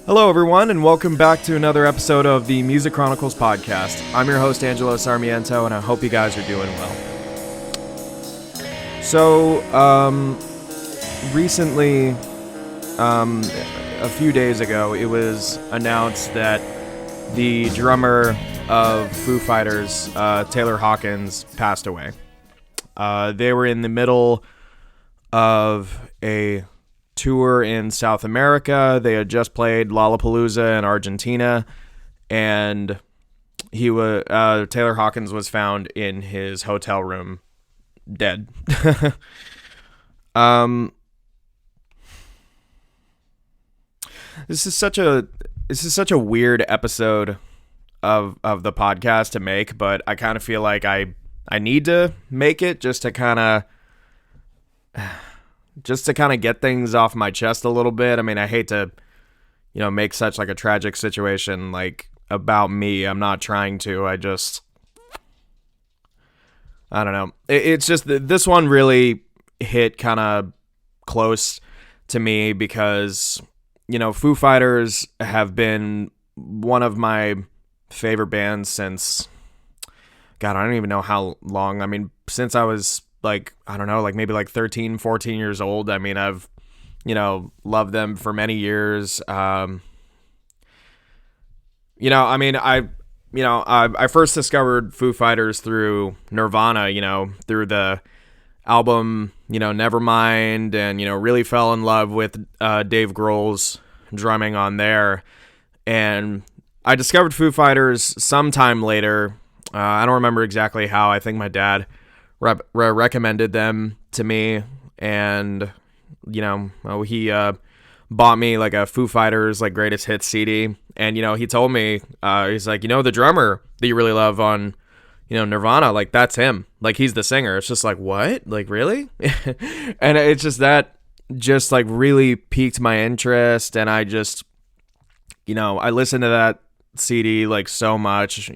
Hello, everyone, and welcome back to another episode of the Music Chronicles podcast. I'm your host, Angelo Sarmiento, and I hope you guys are doing well. So, recently, a few days ago, it was announced that the drummer of Foo Fighters, Taylor Hawkins, passed away. They were in the middle of a tour in South America. They had just played Lollapalooza in Argentina, and Taylor Hawkins was found in his hotel room, dead. This is such a weird episode of the podcast to make, but I kind of feel like I need to make it just to kind of get things off my chest a little bit. I mean, I hate to, make such like a tragic situation like about me. I'm not trying to. I don't know. It's just this one really hit kind of close to me because, Foo Fighters have been one of my favorite bands since, God, I don't even know how long. I mean, since I was maybe 13, 14 years old. I mean, I've, loved them for many years. I first discovered Foo Fighters through Nirvana, through the album, Nevermind, and, really fell in love with Dave Grohl's drumming on there. And I discovered Foo Fighters sometime later. I don't remember exactly how. I think my dad recommended them to me, and he bought me like a Foo Fighters like greatest hits CD, and he told me he's like, the drummer that you really love on Nirvana, like that's him, like he's the singer. It's just like, what, like really? And it's just that just like really piqued my interest, and I just I listened to that CD like so much,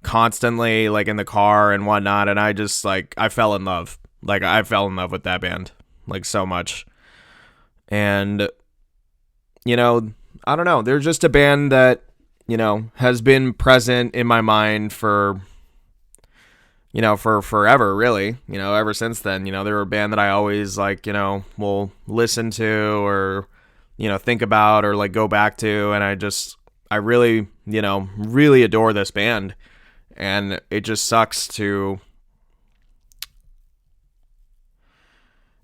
constantly, like in the car and whatnot, and I just like I fell in love with that band like so much. And I don't know, they're just a band that has been present in my mind for forever, really. Ever since then, they're a band that I always like will listen to or think about or like go back to, and I really really adore this band. And it just sucks to,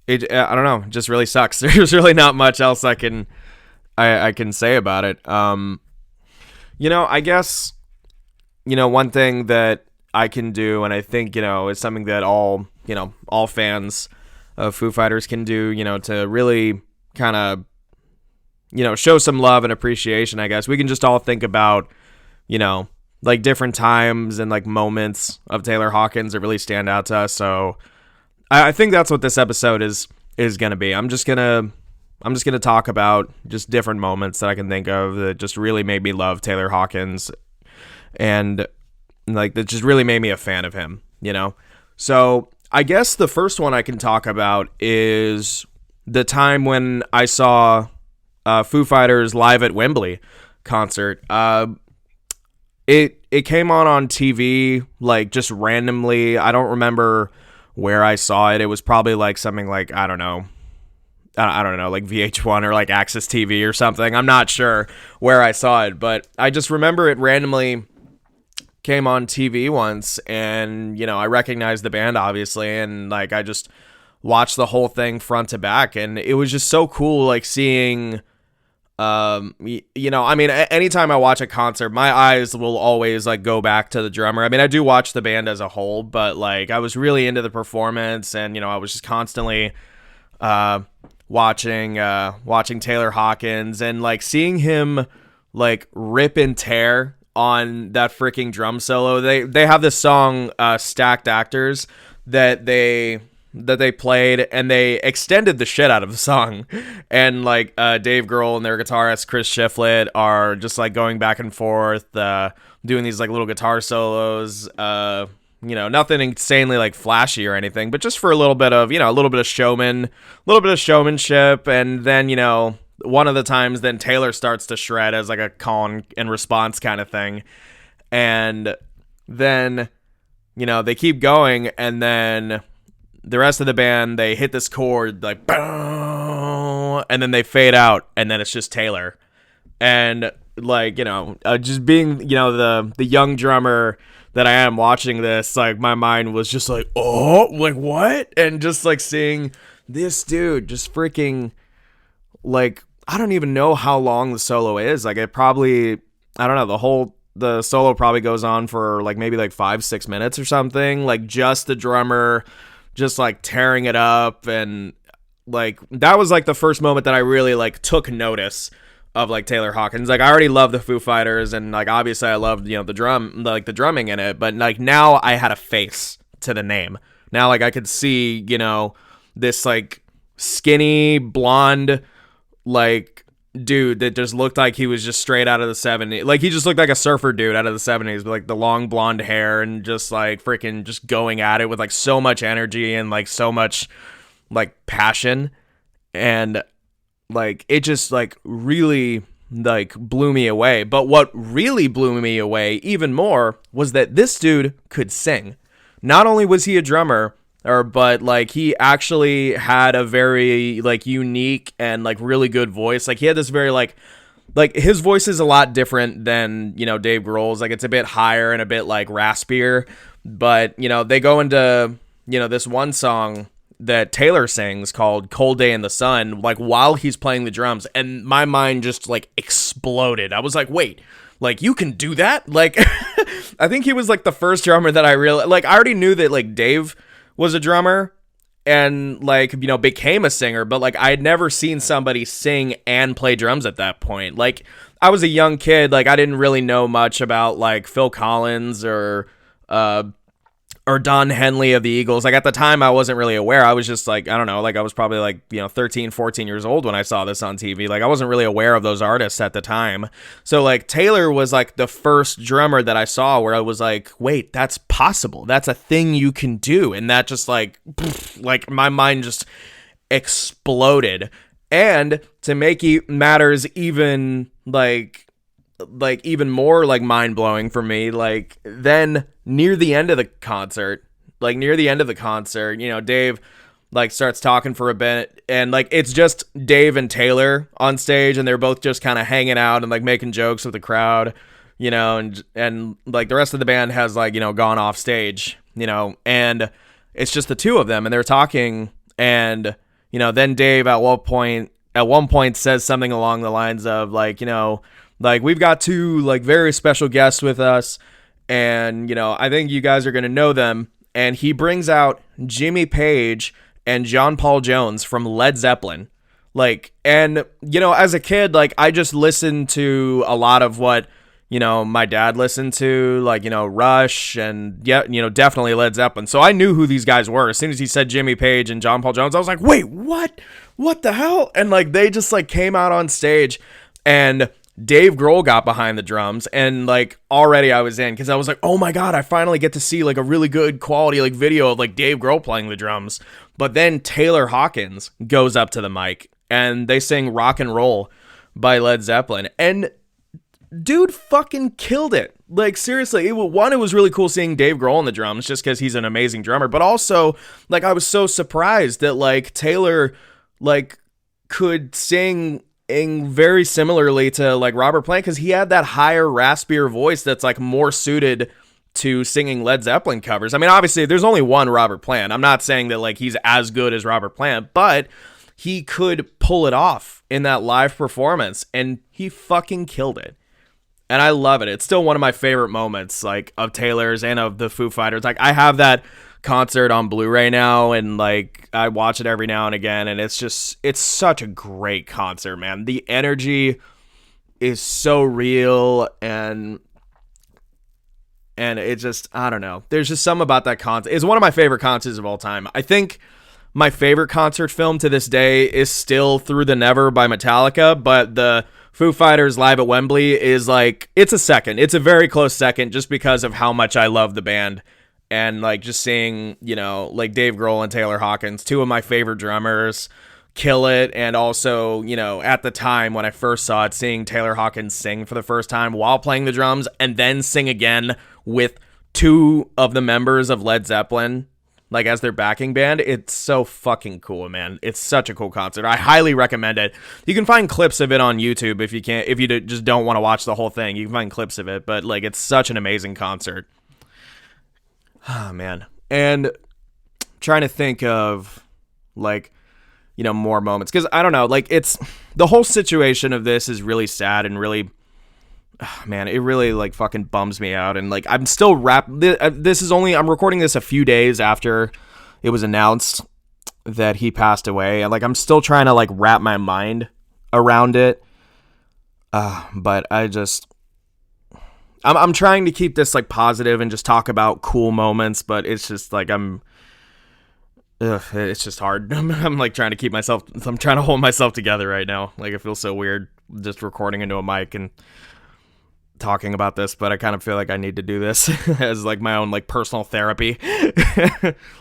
I don't know, it just really sucks. There's really not much else I can say about it. I guess, one thing that I can do, and I think, is something that all fans of Foo Fighters can do, to really kind of, show some love and appreciation, I guess. We can just all think about, like different times and like moments of Taylor Hawkins that really stand out to us. So I think that's what this episode is going to be. I'm just going to talk about just different moments that I can think of that just really made me love Taylor Hawkins, and like that just really made me a fan of him, So I guess the first one I can talk about is the time when I saw Foo Fighters live at Wembley concert. It came on TV, like, just randomly. I don't remember where I saw it. It was probably, like, something like, I don't know, like VH1 or, like, Access TV or something. I'm not sure where I saw it, but I just remember it randomly came on TV once, and, I recognized the band, obviously, and, like, I just watched the whole thing front to back, and it was just so cool, like, seeing... anytime I watch a concert, my eyes will always like go back to the drummer. I mean, I do watch the band as a whole, but like I was really into the performance, and I was just constantly watching Taylor Hawkins, and like seeing him like rip and tear on that freaking drum solo. They have this song Stacked Actors that they played, and they extended the shit out of the song, and like Dave Grohl and their guitarist Chris Shiflett are just like going back and forth doing these like little guitar solos, nothing insanely like flashy or anything, but just for a little bit of showmanship. And then one of the times then Taylor starts to shred as like a call and response kind of thing. And then, they keep going, and then the rest of the band, they hit this chord like, boom, and then they fade out, and then it's just Taylor. And like, just being, the young drummer that I am watching this, like my mind was just like, oh, like what? And just like seeing this dude just freaking, like, I don't even know how long the solo is. Like it probably, I don't know, the solo probably goes on for like maybe like 5-6 minutes or something. Like just the drummer just like tearing it up. And like that was like the first moment that I really like took notice of like Taylor Hawkins. Like I already loved the Foo Fighters, and like obviously I loved, the drumming in it, but like now I had a face to the name. Now like I could see, this like skinny blonde like dude that just looked like he was just straight out of the 70s. Like he just looked like a surfer dude out of the 70s with like the long blonde hair and just like freaking just going at it with like so much energy and like so much like passion. And like it just like really like blew me away. But what really blew me away even more was that this dude could sing. Not only was he a drummer, but like he actually had a very like unique and like really good voice. Like he had this very like his voice is a lot different than, Dave Grohl's. Like it's a bit higher and a bit like raspier. But, they go into, this one song that Taylor sings called Cold Day in the Sun, like while he's playing the drums, and my mind just like exploded. I was like, wait, like you can do that? Like I think he was like the first drummer that I really like. I already knew that like Dave was a drummer and like, became a singer, but like I had never seen somebody sing and play drums at that point. Like I was a young kid, like I didn't really know much about like Phil Collins or Don Henley of the Eagles. Like at the time I wasn't really aware. I was just like, I don't know, like I was probably like, 13, 14 years old when I saw this on TV. Like I wasn't really aware of those artists at the time. So like Taylor was like the first drummer that I saw where I was like, wait, that's possible. That's a thing you can do. And that just like my mind just exploded. And to make matters even even more like mind-blowing for me, like then near the end of the concert, Dave like starts talking for a bit, and like it's just Dave and Taylor on stage, and they're both just kind of hanging out and like making jokes with the crowd, and like the rest of the band has like, gone off stage, and it's just the two of them, and they're talking, and then Dave at one point says something along the lines of like, like we've got two like very special guests with us, and I think you guys are going to know them. And he brings out Jimmy Page and John Paul Jones from Led Zeppelin. Like, and as a kid, like I just listened to a lot of what my dad listened to, like Rush and definitely Led Zeppelin. So I knew who these guys were. As soon as he said Jimmy Page and John Paul Jones, I was like, wait, what the hell? And like they just like came out on stage, and Dave Grohl got behind the drums, and like already I was in, because I was like, oh my god, I finally get to see like a really good quality like video of like Dave Grohl playing the drums. But then Taylor Hawkins goes up to the mic and they sing Rock and Roll by Led Zeppelin, and dude fucking killed it. Like seriously, it was really cool seeing Dave Grohl on the drums just because he's an amazing drummer, but also like I was so surprised that like Taylor like could sing very similarly to like Robert Plant, because he had that higher raspier voice that's like more suited to singing Led Zeppelin covers. I mean, obviously there's only one Robert Plant. I'm not saying that like he's as good as Robert Plant, but he could pull it off in that live performance, and he fucking killed it. And I love it. It's still one of my favorite moments like of Taylor's and of the Foo Fighters. Like I have that concert on Blu-ray now, and like I watch it every now and again, and it's such a great concert, man. The energy is so real, and it just, I don't know, there's just something about that concert. It's one of my favorite concerts of all time. I think my favorite concert film to this day is still Through the Never by Metallica, but the Foo Fighters Live at Wembley is like, it's a very close second, just because of how much I love the band. And like just seeing, like Dave Grohl and Taylor Hawkins, two of my favorite drummers, kill it. And also, you know, at the time when I first saw it, seeing Taylor Hawkins sing for the first time while playing the drums and then sing again with two of the members of Led Zeppelin, like as their backing band, it's so fucking cool, man. It's such a cool concert. I highly recommend it. You can find clips of it on YouTube if you just don't want to watch the whole thing. You can find clips of it, but like it's such an amazing concert. Oh man. And trying to think of like, you know, more moments, because I don't know, like it's the whole situation of this is really sad and really, man, it really like fucking bums me out. And like I'm still I'm recording this a few days after it was announced that he passed away, and like I'm still trying to like wrap my mind around it, but I'm trying to keep this like positive and just talk about cool moments, but it's just like it's just hard. I'm like trying to hold myself together right now. Like it feels so weird just recording into a mic and talking about this, but I kind of feel like I need to do this as like my own like personal therapy.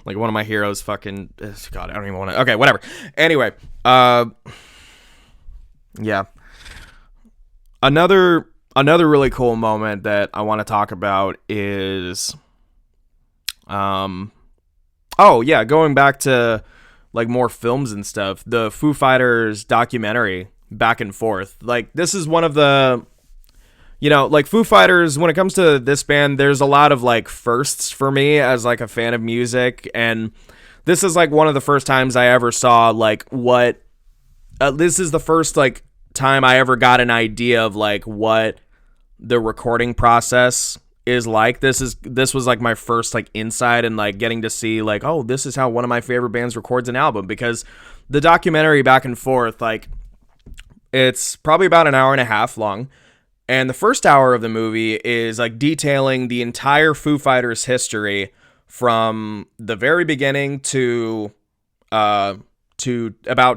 Like one of my heroes fucking, God, I don't even want to, okay, whatever. Anyway, yeah. Another really cool moment that I want to talk about is, going back to like more films and stuff, the Foo Fighters documentary, Back and Forth. Like this is one of the, you know, like Foo Fighters, when it comes to this band, there's a lot of like firsts for me as like a fan of music. And this is like one of the first times I ever saw like this is the first like time I ever got an idea of like what the recording process is like. This was like my first like insight and like getting to see like, oh, this is how one of my favorite bands records an album, because the documentary Back and Forth, like it's probably about an hour and a half long. And the first hour of the movie is like detailing the entire Foo Fighters history from the very beginning to about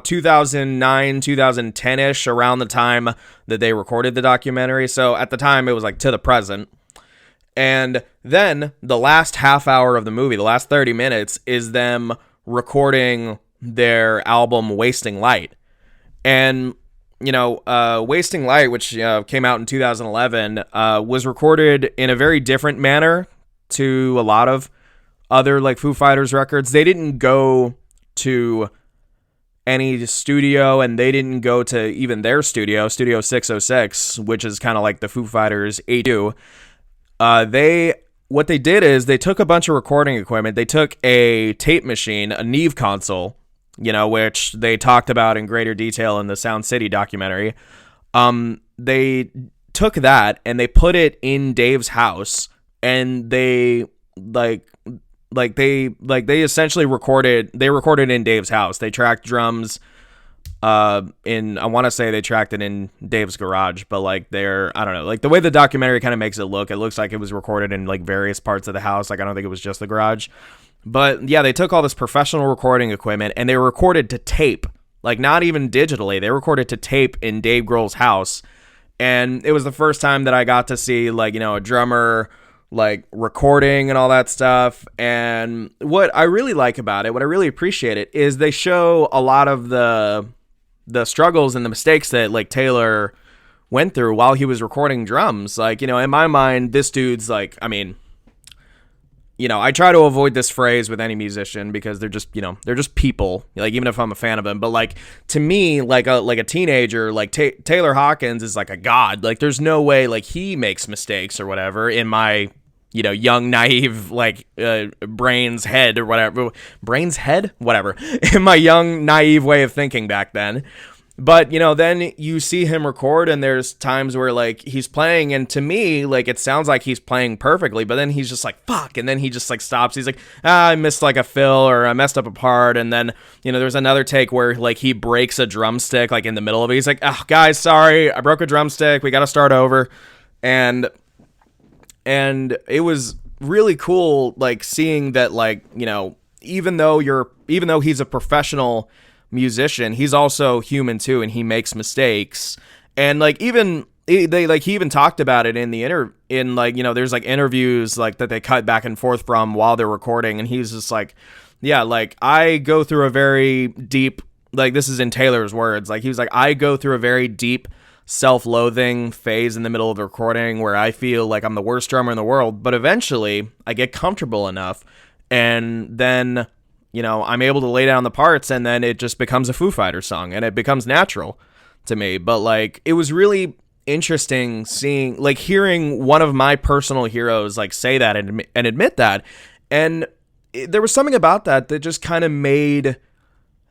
2009, 2010-ish, around the time that they recorded the documentary. So at the time it was like to the present. And then the last half hour of the movie, the last 30 minutes, is them recording their album Wasting Light. And you know, Wasting Light, which came out in 2011, was recorded in a very different manner to a lot of other like Foo Fighters records. They didn't go to any studio, and they didn't go to even their Studio 606, which is kind of like the Foo Fighters HQ. What they did is they took a bunch of recording equipment. They took a tape machine, a Neve console, you know, which they talked about in greater detail in the Sound City documentary. They took that and they put it in Dave's house, and they essentially recorded in Dave's house. They tracked drums I want to say they tracked it in Dave's garage, but like I don't know, like the way the documentary kind of makes it looks like it was recorded in like various parts of the house. Like I don't think it was just the garage. But yeah, they took all this professional recording equipment and they recorded to tape, like not even digitally. They recorded to tape in Dave Grohl's house. And it was the first time that I got to see like, you know, a drummer like recording and all that stuff. And what I really like about it, what I really appreciate it, is they show a lot of the struggles and the mistakes that like Taylor went through while he was recording drums. Like, you know, in my mind, this dude's like, I mean, you know, I try to avoid this phrase with any musician because they're just, you know, they're just people. Like, even if I'm a fan of them, but like to me, like a teenager, like Taylor Hawkins is like a god. Like, there's no way like he makes mistakes or whatever in my, you know, young, naive, like brain's head or whatever. Brain's head, whatever. In my young, naive way of thinking back then. But, you know, then you see him record and there's times where, like, he's playing and to me, like, it sounds like he's playing perfectly, but then he's just like, fuck, and then he just, like, stops. He's like, I missed, like, a fill or I messed up a part, and then, you know, there's another take where, like, he breaks a drumstick, like, in the middle of it. He's like, oh, guys, sorry, I broke a drumstick, we gotta start over, and it was really cool, like, seeing that, like, you know, even though he's a professional musician, he's also human too, and he makes mistakes. And like he even talked about it in like, you know, there's like interviews like that they cut back and forth from while they're recording, and he's just like, yeah, like I go through a very deep like, this is in Taylor's words, like, he was like, I go through a very deep self-loathing phase in the middle of the recording where I feel like I'm the worst drummer in the world, but eventually I get comfortable enough, and then, you know, I'm able to lay down the parts, and then it just becomes a Foo Fighters song, and it becomes natural to me. But, like, it was really interesting hearing one of my personal heroes, like, say that and admit that, and there was something about that just kind of made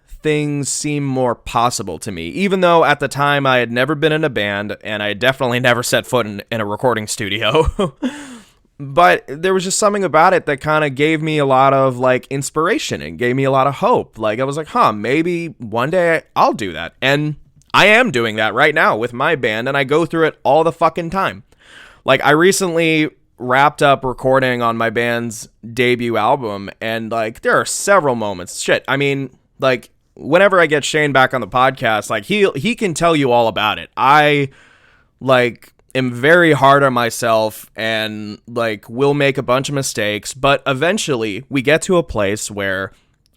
things seem more possible to me, even though at the time I had never been in a band and I definitely never set foot in a recording studio. But there was just something about it that kind of gave me a lot of, like, inspiration and gave me a lot of hope. Like, I was like, maybe one day I'll do that. And I am doing that right now with my band, and I go through it all the fucking time. Like, I recently wrapped up recording on my band's debut album, and, like, there are several moments. Shit, I mean, like, whenever I get Shane back on the podcast, like, he can tell you all about it. I, like, am very hard on myself and, like, will make a bunch of mistakes, but eventually we get to a place where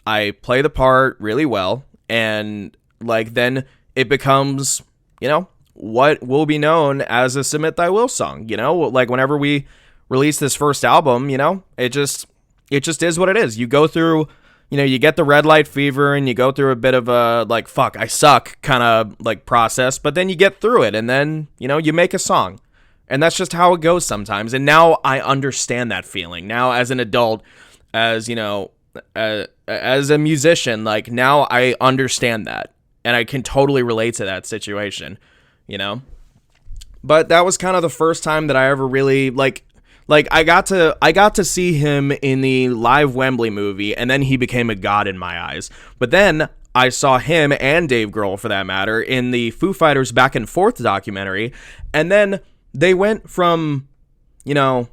I play the part really well, and, like, then it becomes, you know, what will be known as a Submit Thy Will song, you know? Like, whenever we release this first album, you know, it just is what it is. You go through, you know, you get the red light fever and you go through a bit of a, like, fuck, I suck kind of, like, process, but then you get through it, and then, you know, you make a song. And that's just how it goes sometimes. And now I understand that feeling. Now, as an adult, as, you know, as a musician, like, now I understand that. And I can totally relate to that situation, you know? But that was kind of the first time that I ever really, like, I got to see him in the live Wembley movie, and then he became a god in my eyes. But then I saw him and Dave Grohl, for that matter, in the Foo Fighters Back and Forth documentary, and then they went from, you know,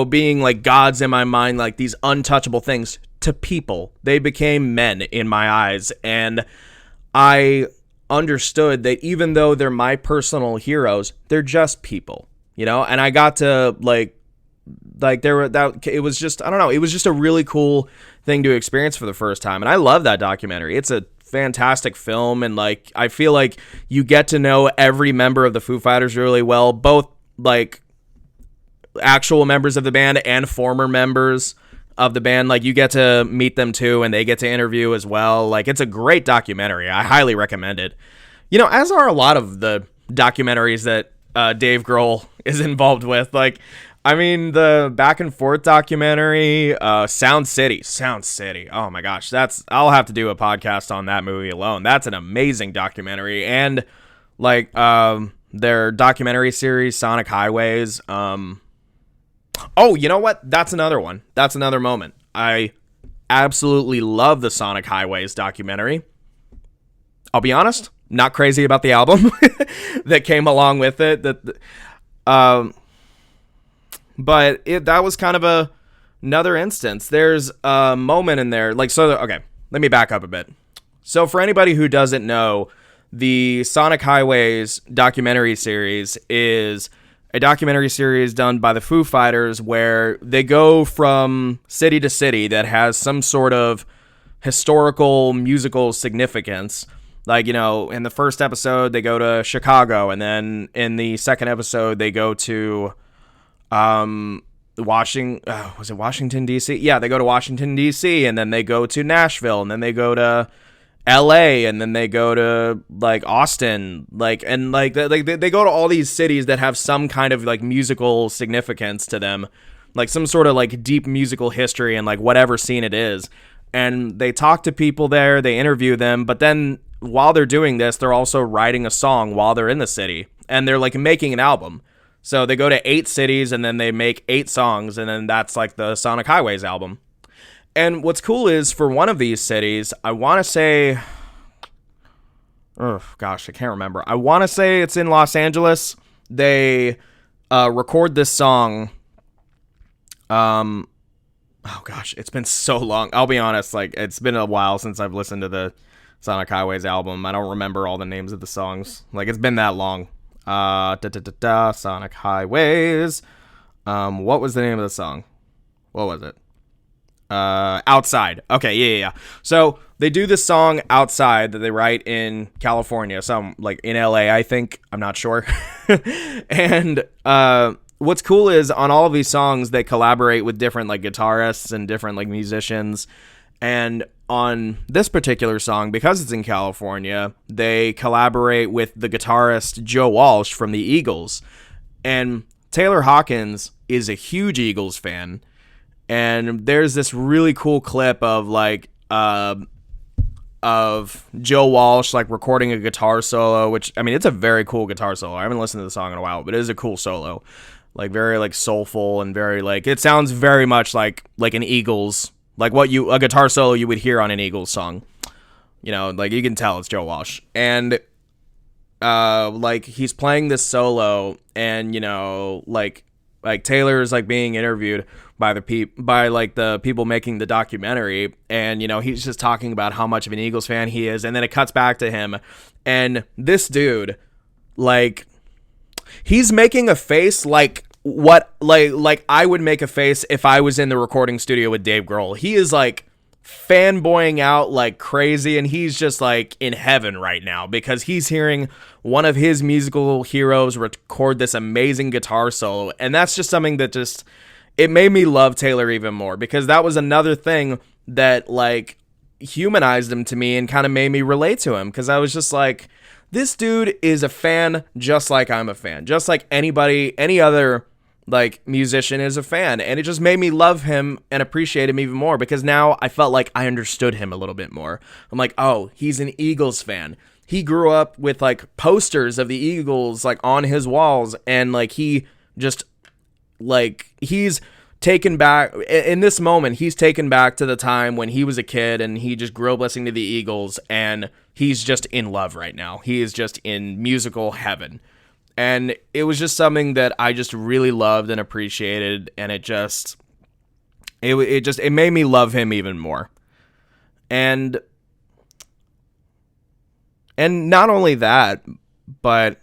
being like gods in my mind, like these untouchable things, to people. They became men in my eyes, and I understood that even though they're my personal heroes, they're just people, you know. And I got to, like there were that, it was just, I don't know, it was just a really cool thing to experience for the first time. And I love that documentary. It's a fantastic film, and, like, I feel like you get to know every member of the Foo Fighters really well, both, like, actual members of the band and former members of the band. Like, you get to meet them too, and they get to interview as well. Like, it's a great documentary. I highly recommend it. You know, as are a lot of the documentaries that Dave Grohl is involved with. Like, I mean, the Back and Forth documentary, Sound City. Oh my gosh, I'll have to do a podcast on that movie alone. That's an amazing documentary. And, like, their documentary series, Sonic Highways. Oh, you know what? That's another one. That's another moment. I absolutely love the Sonic Highways documentary. I'll be honest, not crazy about the album that came along with it. But that was kind of another instance. There's a moment in there, like, so, okay, let me back up a bit. So for anybody who doesn't know, the Sonic Highways documentary series is a documentary series done by the Foo Fighters where they go from city to city that has some sort of historical musical significance. Like, you know, in the first episode, they go to Chicago, and then in the second episode, they go to Washington, D.C.? Yeah, they go to Washington, D.C., and then they go to Nashville, and then they go to L.A., and then they go to, like, Austin, like, and, like, they go to all these cities that have some kind of, like, musical significance to them, like, some sort of, like, deep musical history in, like, whatever scene it is, and they talk to people there, they interview them, but then while they're doing this, they're also writing a song while they're in the city, and they're, like, making an album. So they go to 8 cities, and then they make 8 songs, and then that's, like, the Sonic Highways album. And what's cool is, for one of these cities, I want to say, oh gosh, I can't remember. I want to say it's in Los Angeles. They record this song. Oh gosh, it's been so long. I'll be honest, like, it's been a while since I've listened to the Sonic Highways album. I don't remember all the names of the songs. Like, it's been that long. Sonic Highways. What was the name of the song? What was it? Outside. Okay, yeah. So they do this song Outside that they write in California, some like in LA, I think. I'm not sure. And what's cool is on all of these songs they collaborate with different like guitarists and different like musicians. And on this particular song, because it's in California, they collaborate with the guitarist Joe Walsh from the Eagles. And Taylor Hawkins is a huge Eagles fan. And there's this really cool clip of like of Joe Walsh like recording a guitar solo, which I mean it's a very cool guitar solo. I haven't listened to the song in a while, but it is a cool solo. Like very like soulful and very like it sounds very much like an Eagles, like a guitar solo you would hear on an Eagles song. You know, like you can tell it's Joe Walsh. And like he's playing this solo and you know like Taylor's like being interviewed by the people making the documentary, and you know he's just talking about how much of an Eagles fan he is, and then it cuts back to him, and this dude, like, he's making a face like what like I would make a face if I was in the recording studio with Dave Grohl. He is like fanboying out like crazy, and he's just like in heaven right now because he's hearing one of his musical heroes record this amazing guitar solo, and that's just something that just it made me love Taylor even more because that was another thing that like humanized him to me and kind of made me relate to him because I was just like, this dude is a fan just like I'm a fan, just like any other like musician is a fan, and it just made me love him and appreciate him even more because now I felt like I understood him a little bit more. I'm like, oh, he's an Eagles fan. He grew up with like posters of the Eagles like on his walls, and like he just like he's taken back in this moment. He's taken back to the time when he was a kid and he just grew up listening to the Eagles, and he's just in love right now. He is just in musical heaven. And it was just something that I just really loved and appreciated, and it made me love him even more. And not only that, but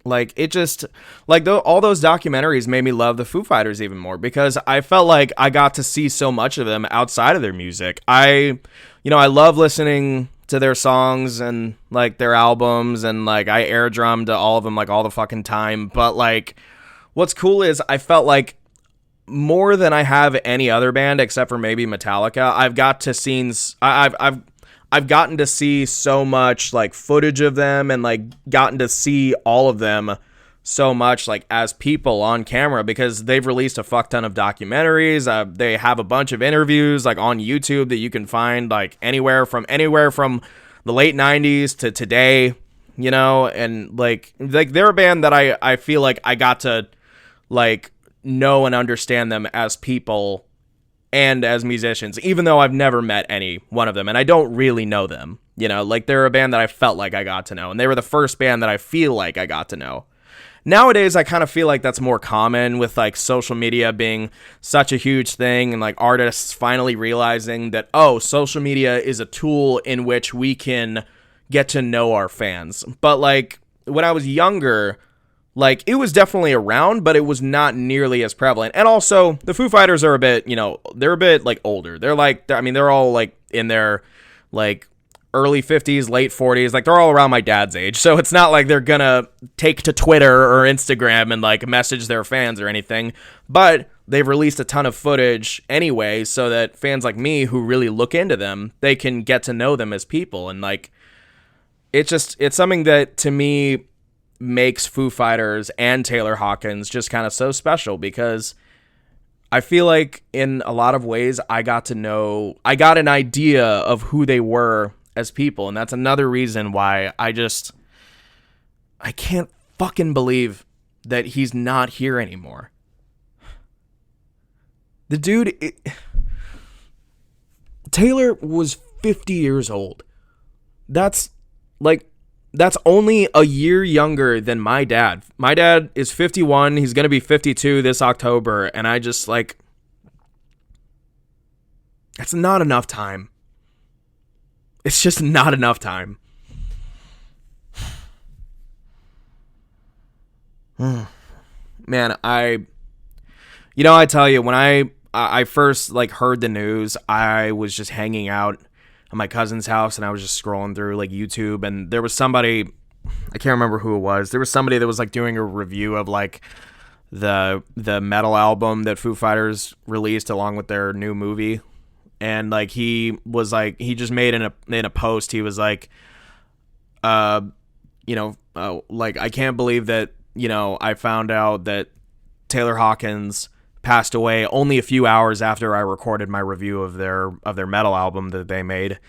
like it just like all those documentaries made me love the Foo Fighters even more because I felt like I got to see so much of them outside of their music. I love listening to their songs and like their albums, and like I air drum to all of them like all the fucking time. But like what's cool is I felt like more than I have any other band except for maybe Metallica, I've gotten to see so much like footage of them and like gotten to see all of them so much like as people on camera because they've released a fuck ton of documentaries. They have a bunch of interviews like on YouTube that you can find like anywhere from the late 90s to today, you know, and like they're a band that I feel like I got to like know and understand them as people and as musicians, even though I've never met any one of them and I don't really know them, you know, like they're a band that I felt like I got to know, and they were the first band that I feel like I got to know. Nowadays, I kind of feel like that's more common with like social media being such a huge thing and like artists finally realizing that, oh, social media is a tool in which we can get to know our fans. But like when I was younger, like it was definitely around, but it was not nearly as prevalent. And also the Foo Fighters are a bit, you know, they're a bit like older. They're like, I mean, they're all like in their like early 50s, late 40s, like they're all around my dad's age. So it's not like they're gonna take to Twitter or Instagram and like message their fans or anything, but they've released a ton of footage anyway so that fans like me who really look into them, they can get to know them as people. And like it's something that to me makes Foo Fighters and Taylor Hawkins just kind of so special because I feel like in a lot of ways I got an idea of who they were as people, and that's another reason why I can't fucking believe that he's not here anymore. The dude, Taylor was 50 years old. That's only a year younger than my dad. My dad is 51. He's going to be 52 this October, and I just like, that's not enough time. It's just not enough time. Man, I tell you, when I first like heard the news, I was just hanging out at my cousin's house and I was just scrolling through like YouTube, and there was somebody, I can't remember who it was. There was somebody that was like doing a review of like the metal album that Foo Fighters released along with their new movie. And like he just made in a post, he was like, like I can't believe that, I found out that Taylor Hawkins passed away only a few hours after I recorded my review of their metal album that they made.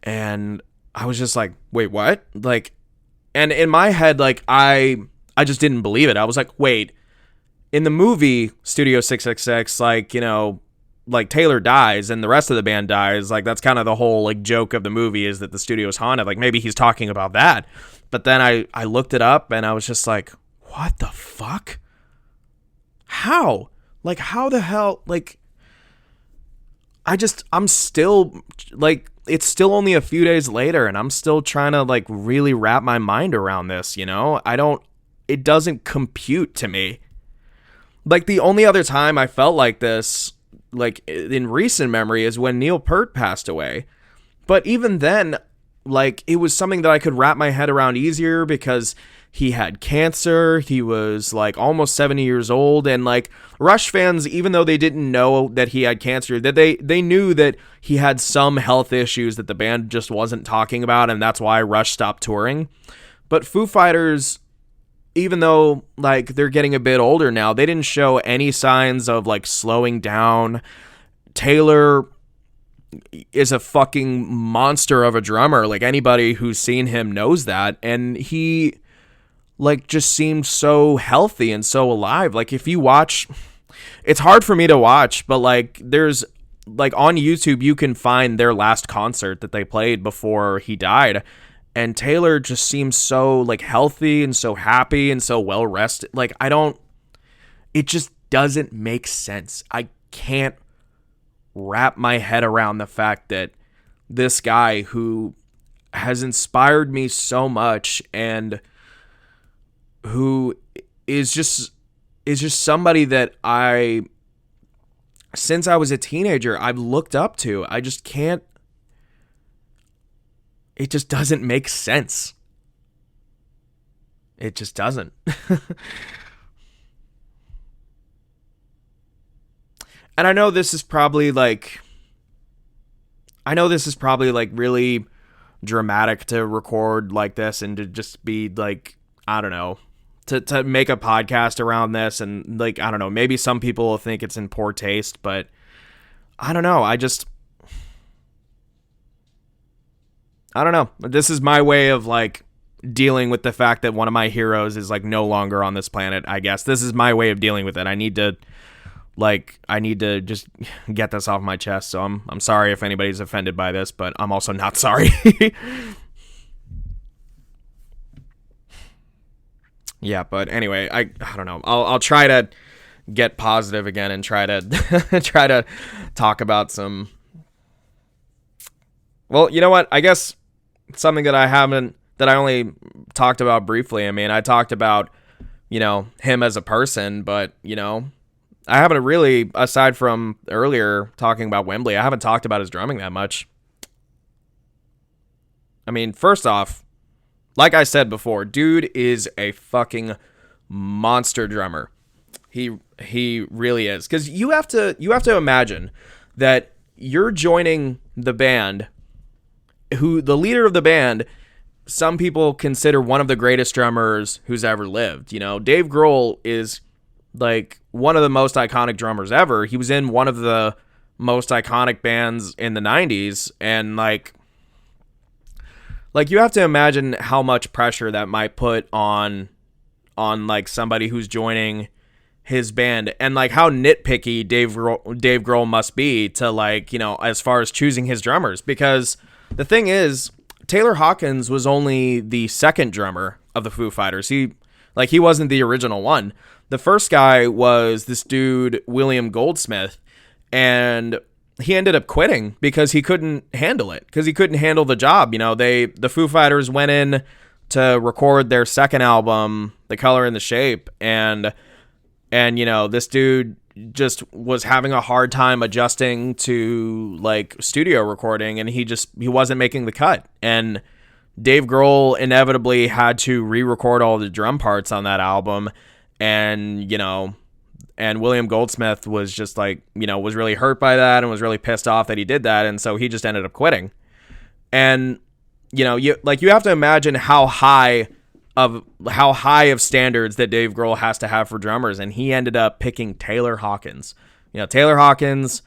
And I was just like, wait, what? Like, and in my head, like I just didn't believe it. I was like, wait, in the movie Studio 666, like, like Taylor dies and the rest of the band dies. Like that's kind of the whole like joke of the movie, is that the studio's haunted. Like maybe he's talking about that. But then I looked it up and I was just like, what the fuck? How? Like how the hell? Like I'm still like, it's still only a few days later and I'm still trying to like really wrap my mind around this, it doesn't compute to me. Like the only other time I felt like this, like in recent memory, is when Neil Peart passed away. But even then, like it was something that I could wrap my head around easier because he had cancer. He was like almost 70 years old. And like Rush fans, even though they didn't know that he had cancer, that they knew that he had some health issues that the band just wasn't talking about. And that's why Rush stopped touring. But Foo Fighters, even though like they're getting a bit older now, they didn't show any signs of like slowing down. Taylor is a fucking monster of a drummer. Like anybody who's seen him knows that. And he like just seemed so healthy and so alive. Like if you watch, it's hard for me to watch, but like there's like on YouTube, you can find their last concert that they played before he died. And Taylor just seems so like healthy and so happy and so well rested. Like it just doesn't make sense. I can't wrap my head around the fact that this guy who has inspired me so much and who is just somebody that since I was a teenager, I've looked up to. I just can't. It just doesn't make sense. It just doesn't. And I know this is probably like really dramatic to record like this and to just be like, I don't know, to make a podcast around this. And like, I don't know, maybe some people will think it's in poor taste, but I don't know. I don't know. This is my way of like dealing with the fact that one of my heroes is like no longer on this planet. I guess this is my way of dealing with it. I need to just get this off my chest. So I'm sorry if anybody's offended by this, but I'm also not sorry. Yeah, but anyway, I don't know. I'll try to get positive again and try to talk about some. Well, you know what? I guess something that I only talked about briefly. I mean, I talked about, him as a person, but, I haven't really, aside from earlier talking about Wembley, I haven't talked about his drumming that much. I mean, first off, like I said before, dude is a fucking monster drummer. He really is. Because you have to imagine that you're joining the band, who the leader of the band, some people consider one of the greatest drummers who's ever lived. Dave Grohl is like one of the most iconic drummers ever. He was in one of the most iconic bands in the 90s, and like you have to imagine how much pressure that might put on like somebody who's joining his band, and like how nitpicky Dave Grohl must be to like, as far as choosing his drummers. Because the thing is, Taylor Hawkins was only the second drummer of the Foo Fighters. He wasn't the original one. The first guy was this dude, William Goldsmith, and he ended up quitting because he couldn't handle it, because he couldn't handle the job. The Foo Fighters went in to record their second album, The Color and the Shape, and this dude just was having a hard time adjusting to like studio recording, and he wasn't making the cut. And Dave Grohl inevitably had to re-record all the drum parts on that album, and and William Goldsmith was just like, was really hurt by that and was really pissed off that he did that, and so he just ended up quitting. And you have to imagine how high of standards that Dave Grohl has to have for drummers, and he ended up picking Taylor Hawkins. Taylor Hawkins,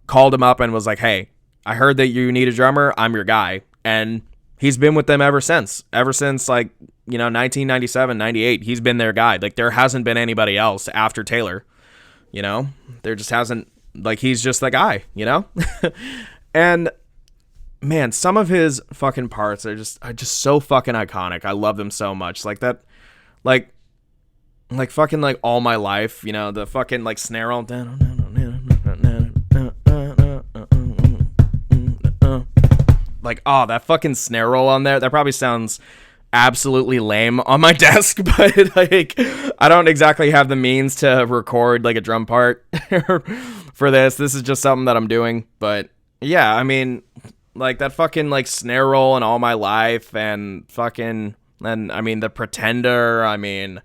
called him up and was like, "Hey, I heard that you need a drummer. I'm your guy." And he's been with them ever since like, 1997, 98. He's been their guy. Like, there hasn't been anybody else after Taylor. There just hasn't, like, he's just the guy, And man, some of his fucking parts are just so fucking iconic. I love them so much. Like that, like fucking like All My Life, the fucking like snare roll. Like, oh, that fucking snare roll on there. That probably sounds absolutely lame on my desk, but like, I don't exactly have the means to record like a drum part for this. This is just something that I'm doing. But yeah, I mean, like that fucking like snare roll and All My Life, and fucking, and I mean the Pretender, I mean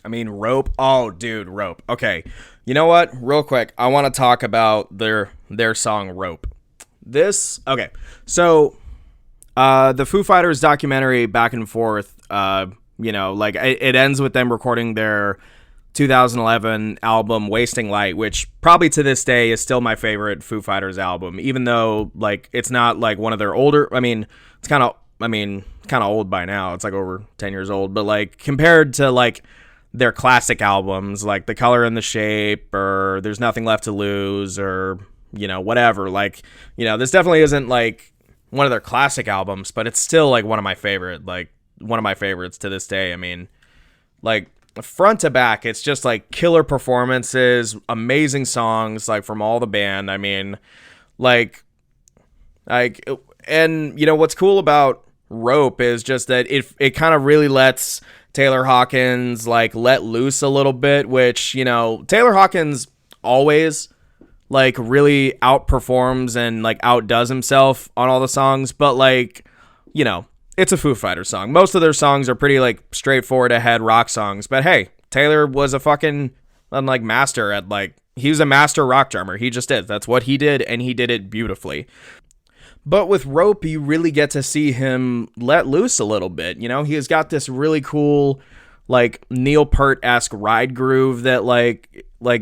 Rope. Oh dude, Rope. Okay. You know what? Real quick, I want to talk about their song Rope. Okay. So the Foo Fighters documentary, Back and Forth, like it ends with them recording their 2011 album Wasting Light, which probably to this day is still my favorite Foo Fighters album, even though like it's not like one of their older, it's kind of old by now. It's like over 10 years old, but like compared to like their classic albums like The Color and the Shape or There's Nothing Left to Lose or whatever, like, this definitely isn't like one of their classic albums, but it's still like one of my favorites to this day. I mean, like, front to back, it's just like killer performances, amazing songs, like from all the band. I mean, like, and what's cool about Rope is just that it kind of really lets Taylor Hawkins like let loose a little bit, which, Taylor Hawkins always like really outperforms and like outdoes himself on all the songs, but like, it's a Foo Fighters song. Most of their songs are pretty like straightforward ahead rock songs, but hey, Taylor was a fucking like master at like, he was a master rock drummer. He just is. That's what he did, and he did it beautifully. But with Rope, you really get to see him let loose a little bit. He's got this really cool like Neil Peart-esque ride groove that like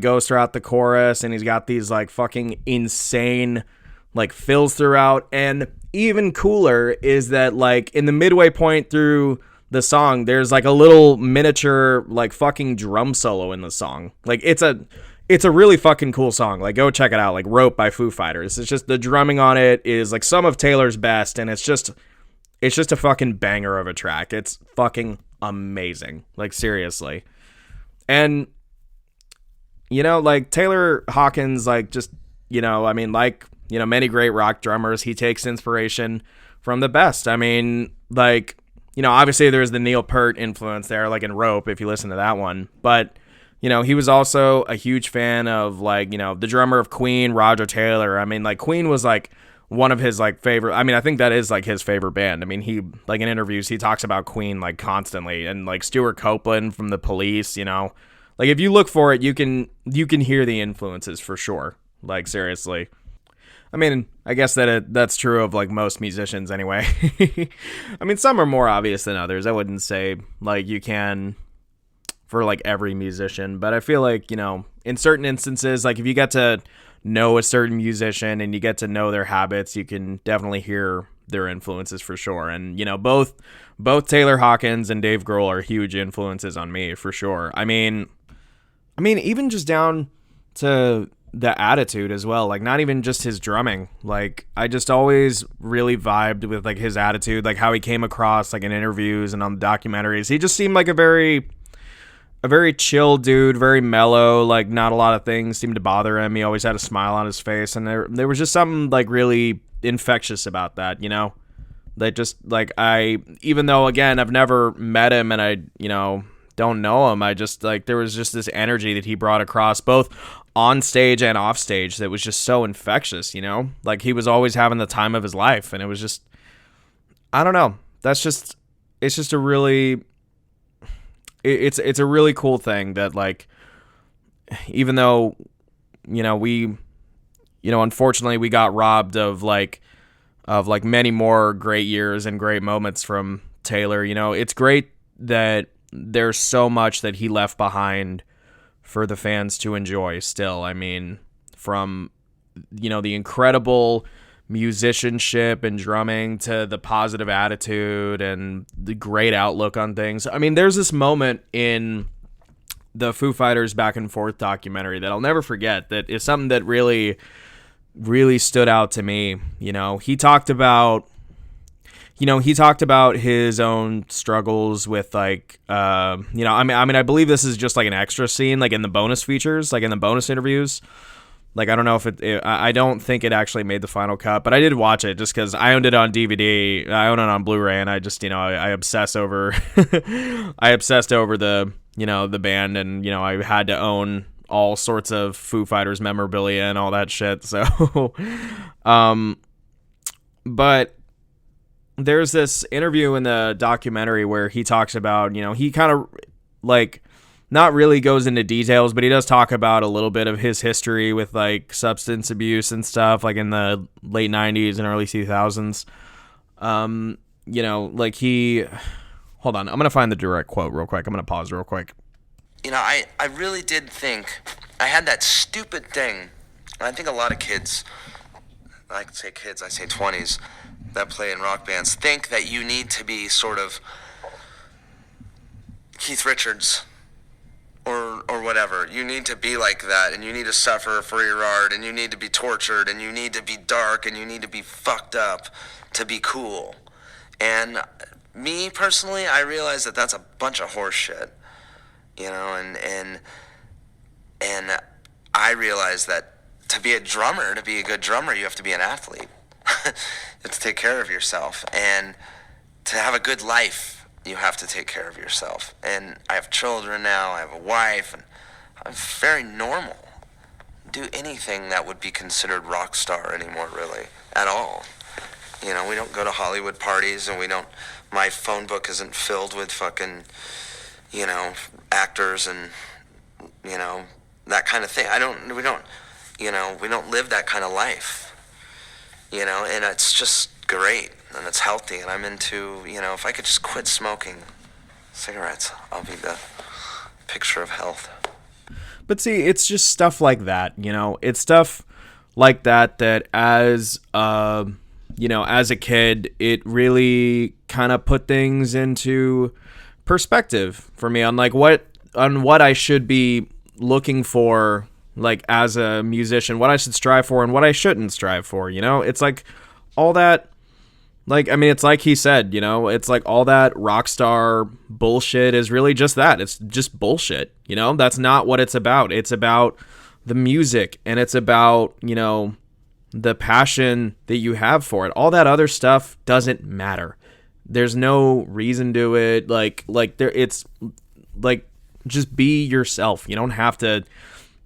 goes throughout the chorus, and he's got these like fucking insane like fills throughout. And even cooler is that like in the midway point through the song, there's like a little miniature like fucking drum solo in the song. Like it's a really fucking cool song. Like, go check it out. Like, Rope by Foo Fighters. It's just the drumming on it is like some of Taylor's best, and it's just a fucking banger of a track. It's fucking amazing. Like, seriously. And like Taylor Hawkins, like, just, many great rock drummers, he takes inspiration from the best. I mean, like, obviously there's the Neil Peart influence there, like in Rope, if you listen to that one. But, he was also a huge fan of, like, the drummer of Queen, Roger Taylor. I mean, like, Queen was, like, one of his, like, favorite. I mean, I think that is, like, his favorite band. I mean, he, like, in interviews, he talks about Queen, like, constantly. And, like, Stuart Copeland from The Police, Like, if you look for it, you can hear the influences for sure. Like, seriously. I mean, I guess that's true of, like, most musicians anyway. I mean, some are more obvious than others. I wouldn't say, like, you can for, like, every musician. But I feel like, in certain instances, like, if you get to know a certain musician and you get to know their habits, you can definitely hear their influences for sure. And, both Taylor Hawkins and Dave Grohl are huge influences on me for sure. I mean, even just down to the attitude as well, like, not even just his drumming. Like, I just always really vibed with, like, his attitude, like how he came across, like, in interviews and on the documentaries. He just seemed like a very chill dude, very mellow, like, not a lot of things seemed to bother him. He always had a smile on his face, and there was just something, like, really infectious about that, That just, like, even though, again, I've never met him and I, don't don't know him, I just, like, there was just this energy that he brought across, both on stage and off stage, that was just so infectious, you know? Like, he was always having the time of his life, and it was just, I don't know. It's just a really, it's a really cool thing that, like, even though, unfortunately we got robbed of many more great years and great moments from Taylor, it's great that there's so much that he left behind for the fans to enjoy still. I mean, from, the incredible musicianship and drumming to the positive attitude and the great outlook on things. I mean, there's this moment in the Foo Fighters Back and Forth documentary that I'll never forget, that is something that really, really stood out to me. He talked about his own struggles with, like, I believe this is just like an extra scene, like in the bonus features, like in the bonus interviews. Like, I don't know if I don't think it actually made the final cut, but I did watch it just because I owned it on DVD. I own it on Blu-ray, and I just, I obsess over, I obsessed over the band, and, I had to own all sorts of Foo Fighters memorabilia and all that shit. So, but there's this interview in the documentary where he talks about, he kind of, like, not really goes into details, but he does talk about a little bit of his history with, like, substance abuse and stuff, like in the late 90s and early 2000s. Like, hold on, I'm going to find the direct quote real quick. I'm going to pause real quick. I really did think I had that stupid thing. And I think a lot of kids, I say kids, I say 20s, that play in rock bands, think that you need to be sort of Keith Richards or whatever. You need to be like that, and you need to suffer for your art, and you need to be tortured, and you need to be dark, and you need to be fucked up to be cool. And me, personally, I realize that that's a bunch of horse shit. And I realize that to be a drummer, to be a good drummer, you have to be an athlete. You have to take care of yourself. And to have a good life, you have to take care of yourself. And I have children now, I have a wife, and I'm very normal. Do anything that would be considered rock star anymore, really, at all. We don't go to Hollywood parties, and my phone book isn't filled with fucking, actors and, that kind of thing. We don't live that kind of life, and it's just great, and it's healthy, and I'm into, if I could just quit smoking cigarettes, I'll be the picture of health. But see, it's just stuff like that, it's stuff like that as as a kid, it really kind of put things into perspective for me on what I should be looking for, like, as a musician, what I should strive for and what I shouldn't strive for. It's like all that, like, I mean, it's like he said, it's like all that rock star bullshit is really just that. It's just bullshit. That's not what it's about. It's about the music, and it's about, the passion that you have for it. All that other stuff doesn't matter. There's no reason to it. It's like, just be yourself. You don't have to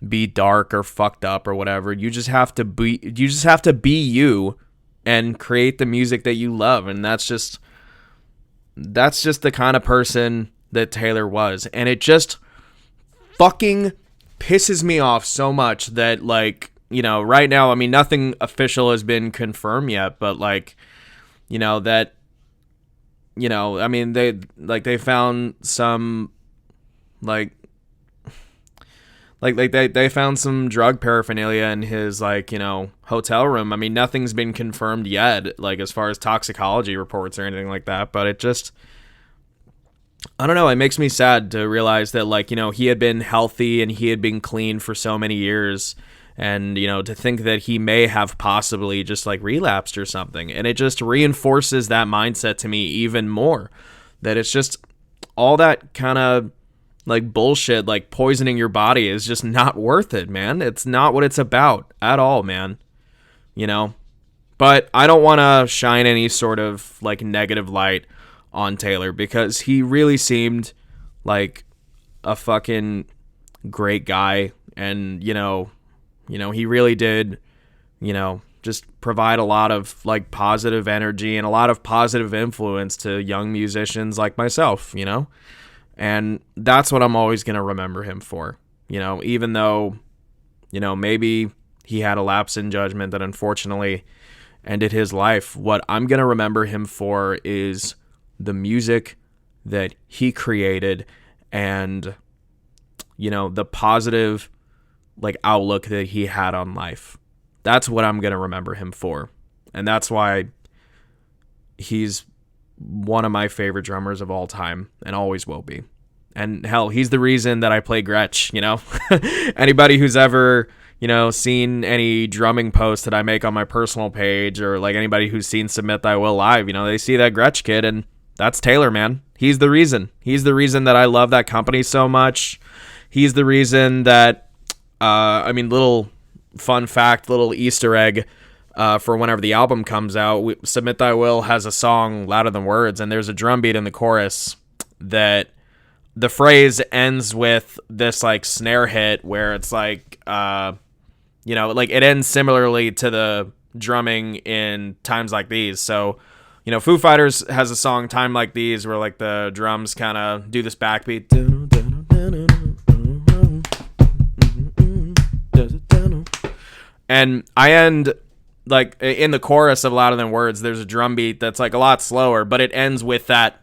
be dark or fucked up or whatever. You just have to be you and create the music that you love. And that's just the kind of person that Taylor was. And it just fucking pisses me off so much that, like, right now, I mean, nothing official has been confirmed yet, but, like, that, I mean, they found some, they found some drug paraphernalia in his, hotel room. I mean, nothing's been confirmed yet, like, as far as toxicology reports or anything like that, but it just, I don't know, it makes me sad to realize that, he had been healthy and he had been clean for so many years, and, to think that he may have possibly just, relapsed or something, and it just reinforces that mindset to me even more, that it's just all that kind of, bullshit, poisoning your body is just not worth it, man. It's not what it's about at all, man. But I don't want to shine any sort of, negative light on Taylor, because he really seemed like a fucking great guy, and he really did, just provide a lot of like positive energy and a lot of positive influence to young musicians like myself, and that's what I'm always going to remember him for, even though, maybe he had a lapse in judgment that unfortunately ended his life. What I'm going to remember him for is the music that he created and, the positive like outlook that he had on life. That's what I'm going to remember him for. And that's why he's one of my favorite drummers of all time and always will be. And hell, he's the reason that I play Gretsch, Anybody who's ever, seen any drumming posts that I make on my personal page, or like anybody who's seen Submit Thy Will live, they see that Gretsch kid, and that's Taylor, man. He's the reason. He's the reason that I love that company so much. He's the reason that, little fun fact, little Easter egg, for whenever the album comes out, Submit Thy Will has a song, Louder Than Words, and there's a drum beat in the chorus that the phrase ends with this like snare hit where it's like, like it ends similarly to the drumming in Times Like These. So, Foo Fighters has a song, Time Like These, where like the drums kind of do this backbeat. And I end like in the chorus of Louder Than Words, there's a drum beat that's like a lot slower, but it ends with that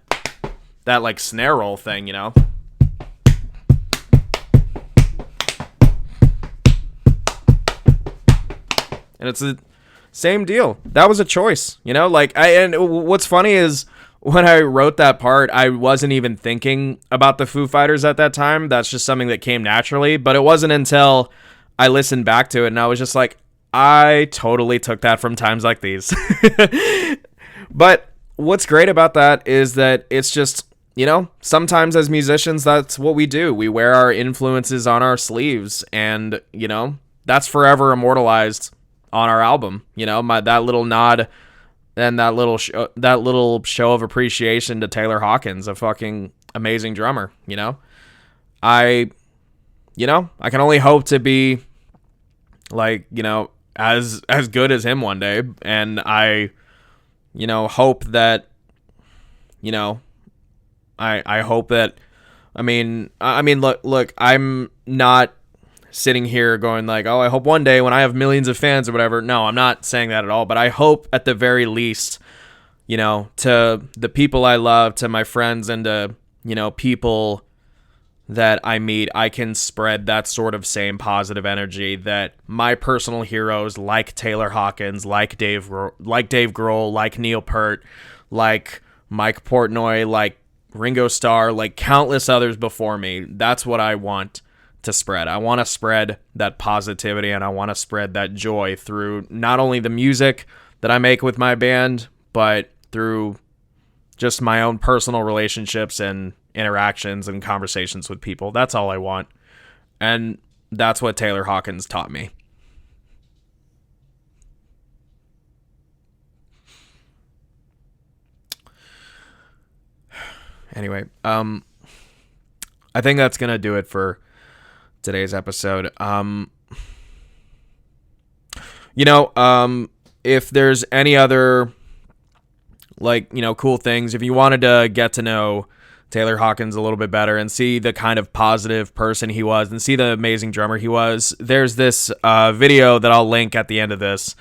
like snare roll thing, And it's the same deal. That was a choice, and what's funny is when I wrote that part, I wasn't even thinking about the Foo Fighters at that time. That's just something that came naturally, but it wasn't until I listened back to it and I was just like, I totally took that from Times Like These. But what's great about that is that it's just, sometimes as musicians, that's what we do. We wear our influences on our sleeves, and, that's forever immortalized on our album. That little nod and that little show of appreciation to Taylor Hawkins, a fucking amazing drummer. I can only hope to be like, as good as him one day, and I hope that I hope that look, I'm not sitting here going like, oh, I hope one day when I have millions of fans or whatever. No, I'm not saying that at all, but I hope at the very least, to the people I love, to my friends, and to, people that I meet, I can spread that sort of same positive energy that my personal heroes like Taylor Hawkins, like Dave Grohl, like Neil Peart, like Mike Portnoy, like Ringo Starr, like countless others before me. That's what I want to spread. I want to spread that positivity, and I want to spread that joy through not only the music that I make with my band, but through just my own personal relationships and interactions and conversations with people. That's all I want. And that's what Taylor Hawkins taught me. Anyway, I think that's going to do it for today's episode. If there's any other cool things, if you wanted to get to know Taylor Hawkins a little bit better and see the kind of positive person he was and see the amazing drummer he was, there's this video that I'll link at the end of this.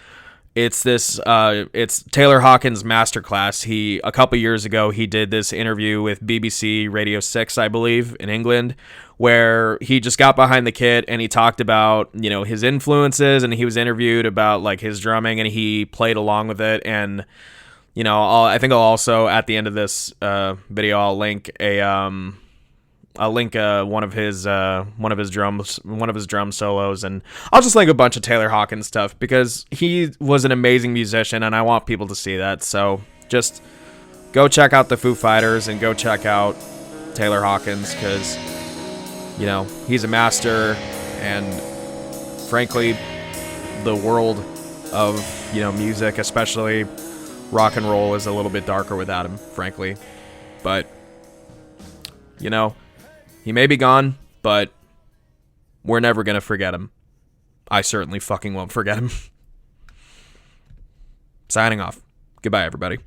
It's Taylor Hawkins masterclass. A couple years ago, he did this interview with BBC Radio 6, I believe, in England, where he just got behind the kit and he talked about, his influences, and he was interviewed about like his drumming, and he played along with it. And, I think I'll also, at the end of this video, I'll link one of his drum solos, and I'll just link a bunch of Taylor Hawkins stuff because he was an amazing musician, and I want people to see that. So just go check out the Foo Fighters and go check out Taylor Hawkins, because he's a master, and frankly, the world of music, especially rock and roll, is a little bit darker without him, frankly. But He may be gone, but we're never going to forget him. I certainly fucking won't forget him. Signing off. Goodbye, everybody.